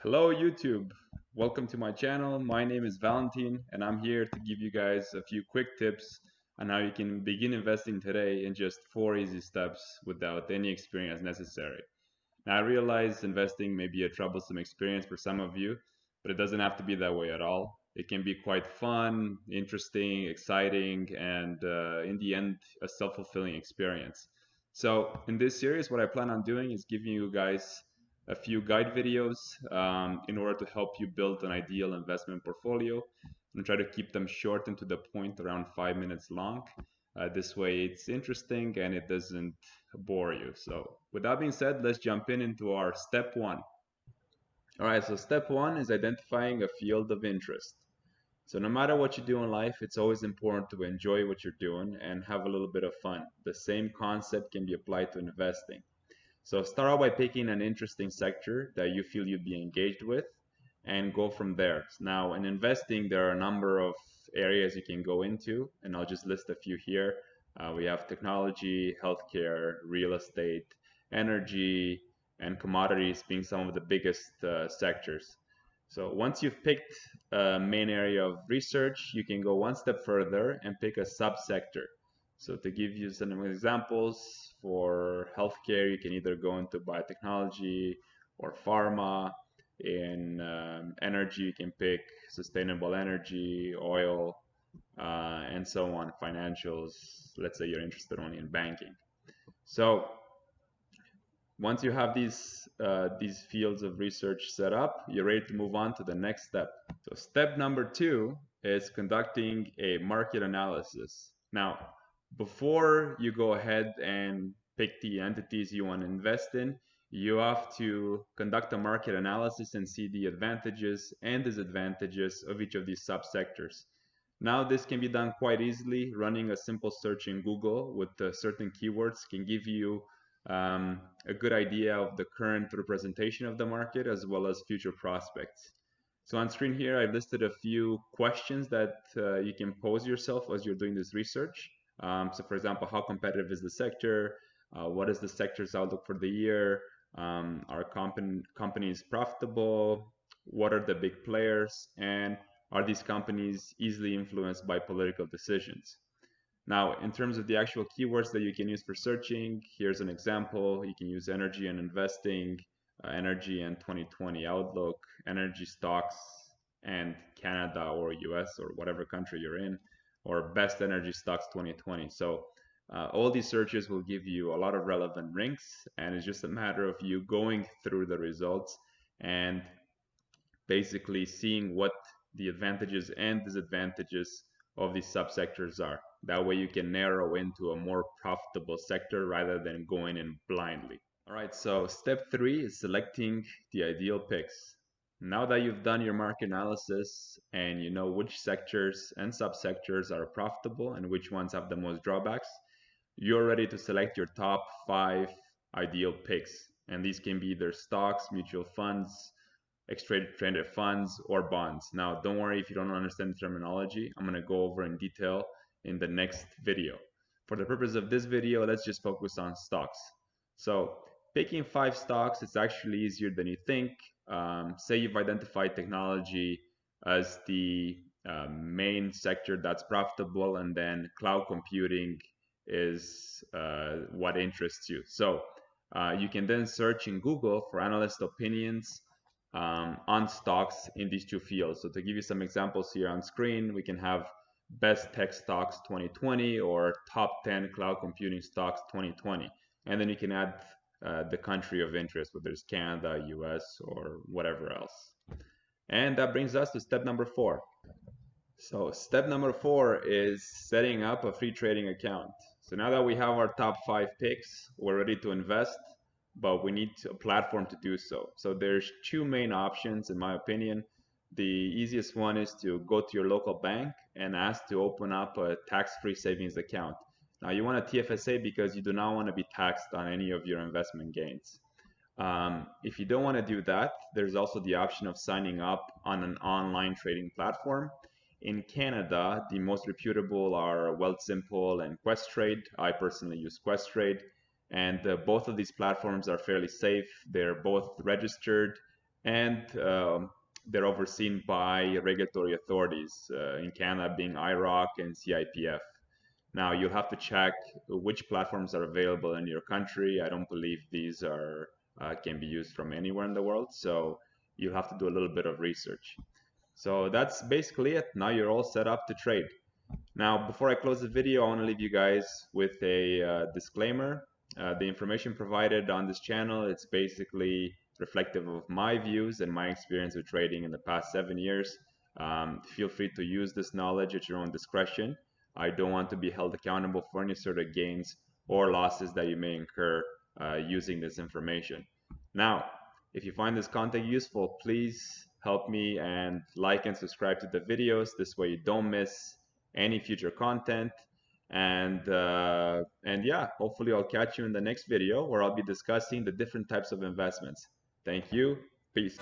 Hello YouTube, welcome to my channel. My name is Valentin and I'm here to give you guys a few quick tips on how you can begin investing today in just 4 easy steps without any experience necessary. Now I realize investing may be a troublesome experience for some of you, but it doesn't have to be that way at all. It can be quite fun, interesting, exciting, and in the end, a self-fulfilling experience. So in this series, what I plan on doing is giving you guys a few guide videos in order to help you build an ideal investment portfolio and try to keep them short and to the point, around 5 minutes long. This way it's interesting and it doesn't bore you. So with that being said, let's jump into our step one. All right, so step one is identifying a field of interest. So no matter what you do in life, it's always important to enjoy what you're doing and have a little bit of fun. The same concept can be applied to investing. So start out by picking an interesting sector that you feel you'd be engaged with and go from there. Now, in investing, there are a number of areas you can go into, and I'll just list a few here. We have technology, healthcare, real estate, energy, and commodities being some of the biggest sectors. So once you've picked a main area of research, you can go one step further and pick a subsector. So to give you some examples, for healthcare, you can either go into biotechnology or pharma. In energy, you can pick sustainable energy, oil, and so on. Financials, let's say you're interested only in banking. So once you have these fields of research set up, you're ready to move on to the next step. So step number two is conducting a market analysis. Now, before you go ahead and pick the entities you want to invest in, you have to conduct a market analysis and see the advantages and disadvantages of each of these subsectors. Now, this can be done quite easily. Running a simple search in Google with certain keywords can give you a good idea of the current representation of the market as well as future prospects. So on screen here, I've listed a few questions that you can pose yourself as you're doing this research. So for example, how competitive is the sector? What is the sector's outlook for the year? Are companies profitable? What are the big players? And are these companies easily influenced by political decisions? Now, in terms of the actual keywords that you can use for searching, here's an example. You can use energy and investing, energy and 2020 outlook, energy stocks and Canada or US or whatever country you're in, or best energy stocks 2020. So all these searches will give you a lot of relevant links, and it's just a matter of you going through the results and basically seeing what the advantages and disadvantages of these subsectors are. That way you can narrow into a more profitable sector rather than going in blindly. All right, so step three is selecting the ideal picks. Now that you've done your market analysis and you know which sectors and subsectors are profitable and which ones have the most drawbacks, you're ready to select your top 5 ideal picks. And these can be either stocks, mutual funds, exchange-traded funds, or bonds. Now, don't worry if you don't understand the terminology. I'm going to go over in detail in the next video. For the purpose of this video, let's just focus on stocks. So picking 5 stocks is actually easier than you think. Say you've identified technology as the main sector that's profitable, and then cloud computing is what interests you. So you can then search in Google for analyst opinions on stocks in these two fields. So to give you some examples here on screen, we can have best tech stocks 2020 or top 10 cloud computing stocks 2020. And then you can add the country of interest, whether it's Canada, US, or whatever else. And that brings us to step number 4. So step number 4 is setting up a free trading account. So now that we have our top 5 picks, we're ready to invest, but we need a platform to do so. So there's 2 main options, in my opinion. The easiest one is to go to your local bank and ask to open up a tax-free savings account. Now you want a TFSA because you do not want to be taxed on any of your investment gains. If you don't want to do that, there's also the option of signing up on an online trading platform. In Canada, the most reputable are Wealthsimple and Questrade. I personally use Questrade. And both of these platforms are fairly safe. They're both registered and they're overseen by regulatory authorities in Canada, being IROC and CIPF. Now you'll have to check which platforms are available in your country. I don't believe these are can be used from anywhere in the world, so you have to do a little bit of research. So that's basically it. Now you're all set up to trade. Now, before I close the video, I want to leave you guys with a disclaimer. The information provided on this channel, it's basically reflective of my views and my experience with trading in the past 7 years. Feel free to use this knowledge at your own discretion. I don't want to be held accountable for any sort of gains or losses that you may incur using this information. Now, if you find this content useful, please help me and like and subscribe to the videos. This way you don't miss any future content. And yeah, hopefully I'll catch you in the next video where I'll be discussing the different types of investments. Thank you. Peace.